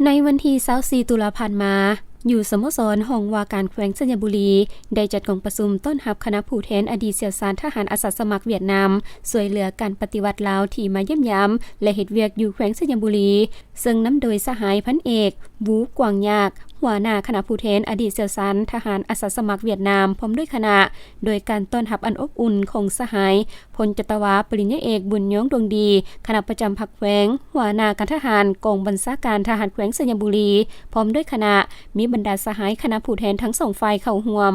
ในวันที่24ตุลาคมมาอยู่สโมสรห้องว่าการแขวงสัญญบุรีได้จัดกองประชุมต้อนรับคณะผู้แทนอดีตเสี่ยวซานทหารอาสาสมัครเวียดนามช่วยเหลือการปฏิวัติลาวที่มาเยี่ยมยามและเฮ็ดเวียกอยู่แขวงสัญญบุรีซึ่งนำโดยสหายพันเอกวูกวางยากหัวหน้าคณะผู้แทนอดีตเสี่ยวซานทหารอาสาสมัครเวียดนามพร้อมด้วยคณะโดยการต้อนรับอันอบอุ่นของสหายพลจัตวาปริญญาเอกบุญยงดวงดีคณะประจำภาคแขวงหัวหน้าการทหารกองบัญชาการทหารแขวงสัญญบุรีพร้อมด้วยคณะมีบรรดาสหายคณะผู้แทนทั้ง2ฝ่ายเข้าร่วม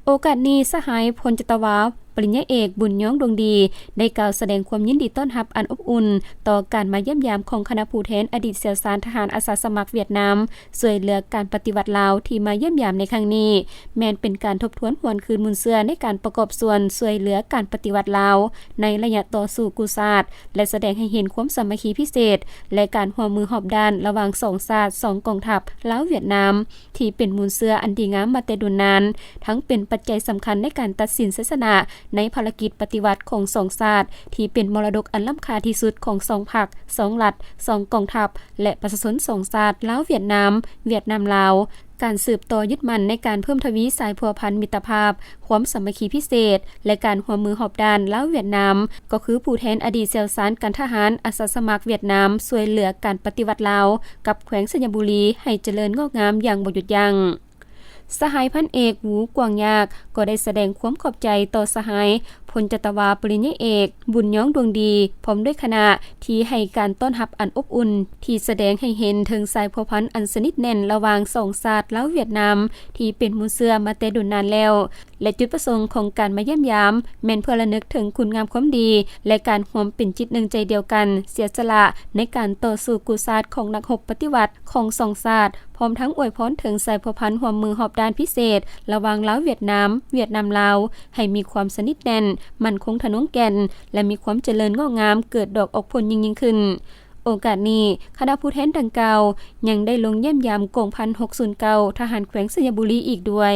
โอกาสนี้สหายพลจัตวาปริญญาเอกบุญยงดวงดีได้กล่าวแสดงความยินดีต้อนรับอันอบอุ่นต่อการมาเยี่ยมยามของคณะผู้แทนอดีตเสี่ยวซานทหารอาสาสมัครเวียดนามช่วยเหลือการปฏิวัติลาวที่มาเยี่ยมยามในครั้งนี้แม้นเป็นการทบทวนหวนคืนมูลเชื่อในการประกอบส่วนช่วยเหลือการปฏิวัติลาวในระยะต่อสู้กุศาสตร์และแสดงให้เห็นความสามัคคีพิเศษและการร่วมมือรอบด้านระหว่าง2ชาติ2กองทัพลาวเวียดนามที่เป็นมูลเชื่ออันดีงามมาแต่ดุนนานทั้งเป็นปัจจัยสำคัญในการตัดสินศาสนาในภารกิจปฏิวัติของ2ชาติที่เป็นมรดกอันล้ำค่าที่สุดของ2พรรค2รัฐ2กองทัพและประชาชน2ชาติลาวเวียดนามเวียดนามลาวการสืบต่อยึดมั่นในการเพิ่มทวีสายพัวพันมิตรภาพความสามัคคีพิเศษและการร่วมมือรอบด้านลาวเวียดนามก็คือผู้แทนอดีตเสี่ยวซานการทหารอาสาสมัครเวียดนามช่วยเหลือการปฏิวัติลาวกับแขวงสัญญบุรีให้เจริญงอกงามอย่างบ่หยุดยั้งสหายพันเอกหูกวางยากก็ได้แสดงความขอบใจต่อสหายพลจัตวาปริญญาเอกบุญยงดวงดีพร้อมด้วยคณะที่ให้การต้อนรับอันอบอุ่นที่แสดงให้เห็นถึงสายพัวพันอันสนิทแน่นระหว่าง2ชาติลาวเวียดนามที่เป็นมูลเชื่อมาแต่ดุนนานแล้วและจุดประสงค์ของการมาเยี่ยมยามแม่นเพื่อระลึกถึงคุณงามความดีและการร่วมเป็นจิตหนึ่งใจเดียวกันเสียสละในการต่อสู้กุศาสตร์ของนักรบปฏิวัติของ2ชาติพร้อมทั้งอวยพรถึงสายพัวพันร่วมมือรอบด้านพิเศษระหว่างลาวเวียดนามลาวให้มีความสนิทแน่นมั่นคงทะนงแก่นและมีความเจริญงอกงามเกิดดอกออกผลยิ่งขึ้นโอกาสนี้คณะผู้แทนดังกล่าวยังได้ลงเยี่ยมยามกองพัน609ทหารแขวงสัญญบุรีอีกด้วย